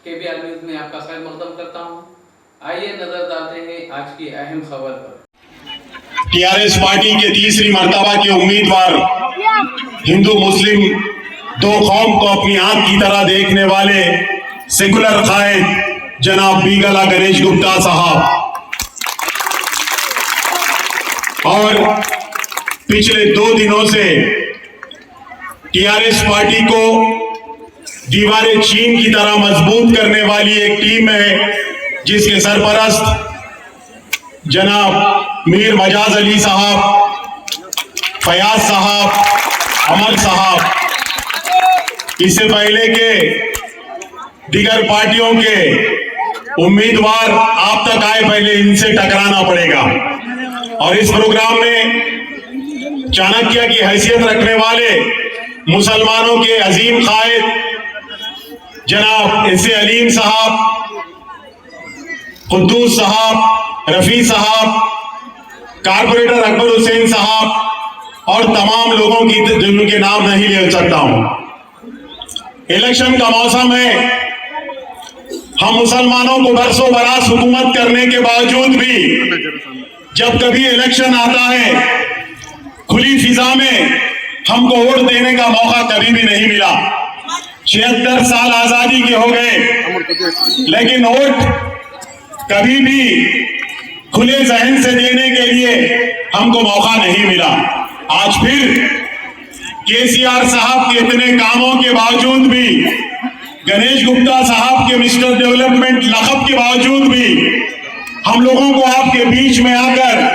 KBR news में आपका खैर मकदम करता हूं। आइए नजर डालते हैं आज की अहम खबर पर। टीआरएस पार्टी के तीसरी मर्तबा के उम्मीदवार हिंदू मुस्लिम दो कौम को अपनी आंख की तरह देखने वाले सेकुलर कायद जनाब बीगला गणेश गुप्ता साहब और पिछले 2 दिनों से टीआरएस पार्टी को दीवारें चीन की तरह मजबूत करने वाली एक टीम है जिसके सरपरस्त जनाब मीर मजाज अली साहब, फयाज साहब, अमर साहब, इससे पहले के दीगर पार्टियों के उम्मीदवार आप तक आए, पहले इनसे टकराना पड़ेगा। और इस प्रोग्राम में चाणक्य की हैसियत रखने वाले मुसलमानों के अजीम कायद जनाब एस.ए. अलीम साहब, खुद्दूस साहब, रफी साहब, कारपोरेटर अकबर हुसैन साहब और तमाम लोगों की जिनके नाम नहीं ले सकता हूं। इलेक्शन का मौसम है, हम मुसलमानों को बरसों बरस हुकूमत करने के बावजूद भी जब कभी इलेक्शन आता है खुली फिजा में हमको वोट देने का मौका कभी भी नहीं मिला। 76 साल आजादी के हो गए, लेकिन वोट कभी भी खुले जहन से देने के लिए हमको मौका नहीं मिला। आज फिर केसीआर साहब के इतने कामों के बावजूद भी, गणेश गुप्ता साहब के मिस्टर डेवलपमेंट लक़ब के बावजूद भी हम लोगों को आपके बीच में आकर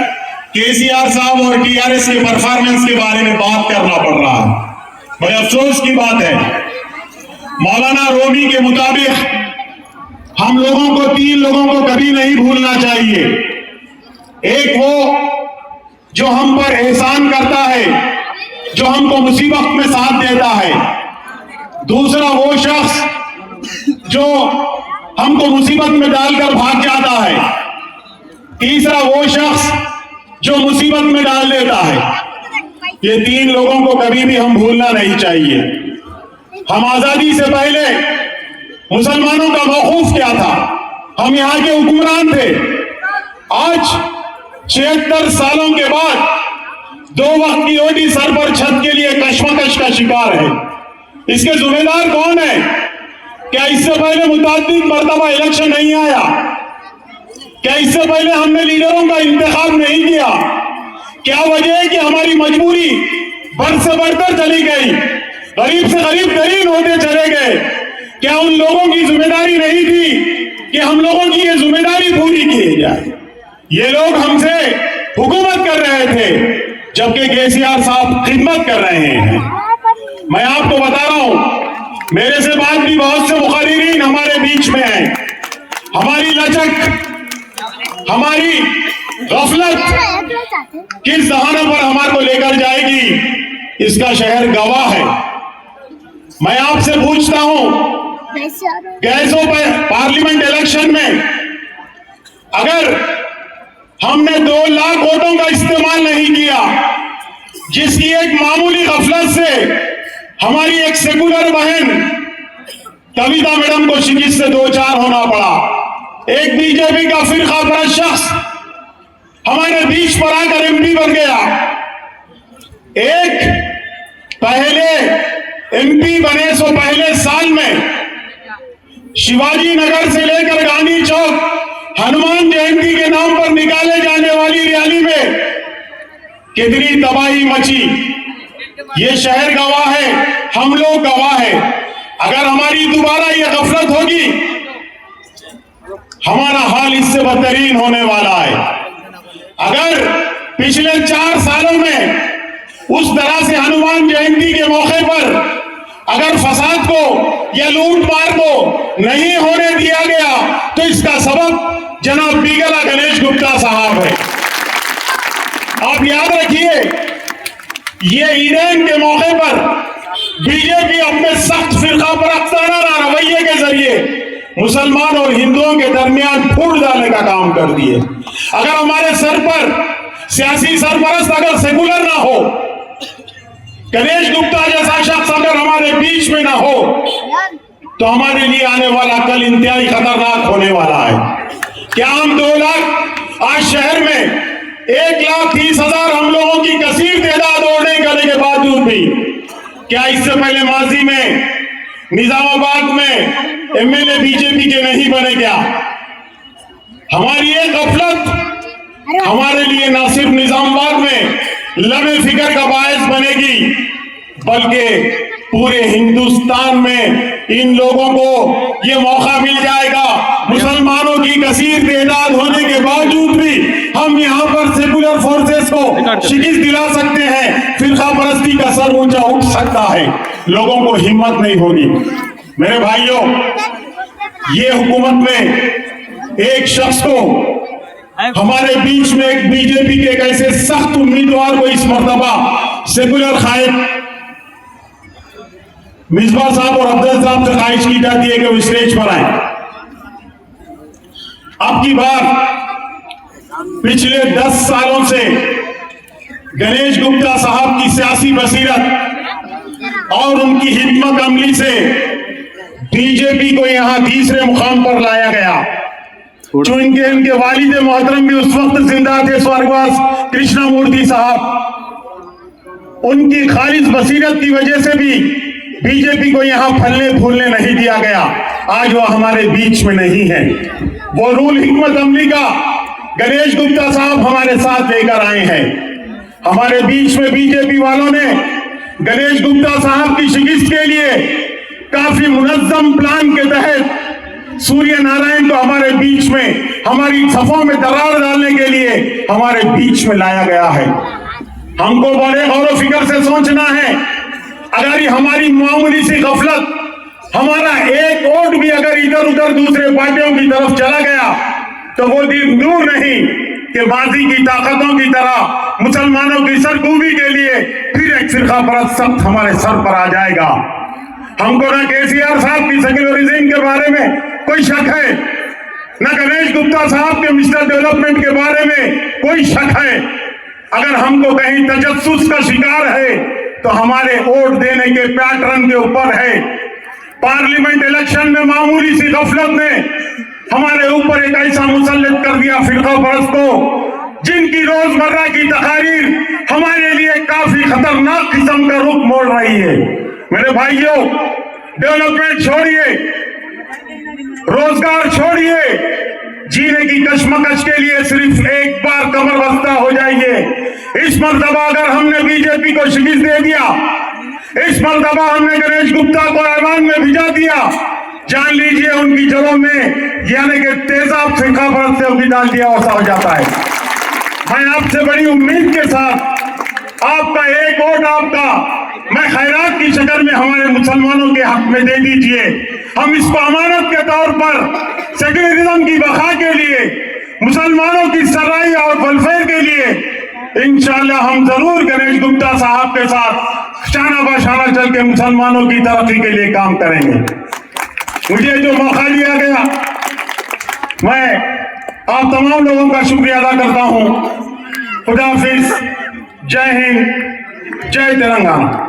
केसीआर साहब और टीआरएस के परफॉर्मेंस के बारे में बात करना पड़ रहा है। बड़े अफसोस की बात है। मौलाना रूमी के मुताबिक हम लोगों को 3 लोगों को कभी नहीं भूलना चाहिए। एक वो जो हम पर एहसान करता है, जो हमको मुसीबत में साथ देता है। दूसरा वो शख्स जो हमको मुसीबत में डालकर भाग जाता है। तीसरा वो शख्स जो मुसीबत में डाल देता है। ये 3 लोगों को कभी भी हम भूलना नहीं चाहिए। हम आजादी से पहले मुसलमानों का मौकूफ क्या था? हम यहाँ के हुक्मरान थे। आज 76 सालों के बाद 2 वक्त की रोटी सर पर छत के लिए कश्मकश का शिकार है। इसके जिम्मेदार कौन है? क्या इससे पहले मुतअद्दिद मर्तबा इलेक्शन नहीं आया? क्या इससे पहले हमने लीडरों का इंतखाब नहीं किया? क्या वजह है कि हमारी मजबूरी बढ़ से बढ़कर चली गई, गरीब से गरीब तरीन होते चले गए? क्या उन लोगों की जिम्मेदारी नहीं थी कि हम लोगों की ये जिम्मेदारी पूरी की जाए? ये लोग हमसे हुकूमत कर रहे थे जबकि केसीआर साहब खिदमत कर रहे हैं। मैं आपको बता रहा हूं, मेरे से बात भी बहुत से मुखर्रिरीन हमारे बीच में है। हमारी लचक, हमारी गफलत किस जहानों पर हमारे को लेकर जाएगी, इसका शहर गवाह है। मैं आपसे पूछता हूं, गैसों पर पार्लियामेंट इलेक्शन में अगर हमने 2 लाख वोटों का इस्तेमाल नहीं किया, जिसकी एक मामूली गफलत से हमारी एक सेकुलर बहन कविता मैडम को शिकस्त से 2-4 होना पड़ा। एक बीजेपी का फिरका परस्त शख्स हमारे बीच पर आकर एमपी बन गया। एक पहले एमपी बने सो पहले साल में शिवाजी नगर से लेकर गांधी चौक हनुमान जयंती के नाम पर निकाले जाने वाली रैली में कितनी तबाही मची। ये शहर गवाह है, हम लोग गवाह है। अगर हमारी दोबारा ये गफलत होगी, हमारा हाल इससे बदतरीन होने वाला है। अगर पिछले 4 सालों में उस तरह से हनुमान जयंती के मौके पर अगर फसाद को या लूटमार को नहीं होने दिया गया, तो इसका सबब जनाब बीगला गणेश गुप्ता साहब है। आप याद रखिए, ये ईदेन के मौके पर बीजेपी अपने सख्त फिरका परस्ताना रवैये के जरिए मुसलमान और हिंदुओं के दरमियान फूट डालने का काम कर दिए। अगर हमारे सर पर सियासी सरपरस्त अगर सेकुलर ना हो, गणेश गुप्ता जैसा शख्स अगर हमारे बीच में ना हो, तो हमारे लिए आने वाला कल इंतहाई खतरनाक होने वाला है। क्या हम 2 लाख आज शहर में 1,30,000 हम लोगों की कसीर तादाद ओढ़ने करने के बावजूद भी क्या इससे पहले माजी में निजामाबाद में एमएलए बीजेपी के नहीं बने? क्या हमारी एक गफलत हमारे लिए ना सिर्फ निजामाबाद में लबे फिक्र का बायस बनेगी, बल्कि पूरे हिंदुस्तान में इन लोगों को ये मौका मिल जाएगा। मुसलमानों की कसीर तादाद होने के बावजूद भी हम यहाँ पर सेकुलर फोर्सेस को शिकस्त दिला सकते हैं। फिरका परस्ती का सर ऊंचा उठ सकता है, लोगों को हिम्मत नहीं होगी। मेरे भाइयों, ये हुकूमत में एक शख्स को हमारे बीच में एक बीजेपी के एक ऐसे सख्त उम्मीदवार को इस मर्तबा सेकुलर कायद मिसबा साहब और अफजल साहब से ख्वाहिश की जाती है कि वो स्टेज पर आए। अब की बार पिछले 10 सालों से गणेश गुप्ता साहब की सियासी बसीरत और उनकी हिम्मत अमली से बीजेपी को यहां तीसरे मुकाम पर लाया गया। चूंकि इनके वालिद मोहतरम भी उस वक्त जिंदा थे, स्वर्गवास कृष्णमूर्ति साहब, उनकी खालिस बसीरत की वजह से भी बीजेपी को यहां फलने फूलने नहीं दिया गया। आज वो हमारे बीच में नहीं है। वो रूल हिकमत अमली का गणेश गुप्ता साहब हमारे साथ लेकर आए हैं। हमारे बीच में बीजेपी वालों ने गणेश गुप्ता साहब की शिकस्त के लिए काफी मुनज्जम प्लान के तहत सूर्य नारायण को हमारे बीच में हमारी सफों में दरार डालने के लिए हमारे बीच में लाया गया है। हमको बड़े गौर फिक्र से सोचना है। अगर ये हमारी मामूली सी गफलत, हमारा एक वोट भी अगर इधर उधर दूसरे पार्टियों की तरफ चला गया तो वो दिन दूर नहीं कि माजी की ताकतों की तरह मुसलमानों की सरगूबी के लिए फिर एक फिरका परस्त सख्त हमारे सर पर आ जाएगा। हमको ना केसीआर साहब की सेक्युलरिज्म के बारे में कोई शक है, ना गणेश गुप्ता साहब के मिस्टर डेवलपमेंट के बारे में कोई शक है। अगर हमको कहीं तजस्सुस का शिकार है तो हमारे वोट देने के पैटर्न के ऊपर है। पार्लियामेंट इलेक्शन में मामूली सी गफलत ने हमारे ऊपर एक ऐसा मुसल्लत कर दिया फिरका परस्त को, जिनकी रोजमर्रा की तकारीर हमारे लिए काफी खतरनाक किस्म का रुख मोड़ रही है। मेरे भाइयों, डेवलपमेंट छोड़िए, रोजगार छोड़िए, जीने की कशमकश के लिए सिर्फ एक बार कमर बस्ता हो जाइए। इस मर्तबा अगर हमने बीजेपी को शिकस्त दे दिया, इस मर्तबा हमने गणेश गुप्ता को ऐवान में भिजा दिया, जान लीजिए उनकी जड़ों में यानी कि तेजाब फिरका परस्त से भी डाल दिया वैसा हो जाता है। मैं आपसे बड़ी उम्मीद के साथ आपका एक वोट आपका मैं खैरात की शक्ल में हमारे मुसलमानों के हक में दे दीजिए। हम इसको अमानत के तौर पर सेक्युलरिज्म की बखा के लिए, मुसलमानों की सराई और वेलफेयर के लिए इंशाअल्लाह हम जरूर गणेश गुप्ता साहब के साथ शाना बशाना चल के मुसलमानों की तरक्की के लिए काम करेंगे। मुझे जो मौका दिया गया, मैं आप तमाम लोगों का शुक्रिया अदा करता हूँ। खुदा हाफिज, जय हिंद, जय तेलंगाना।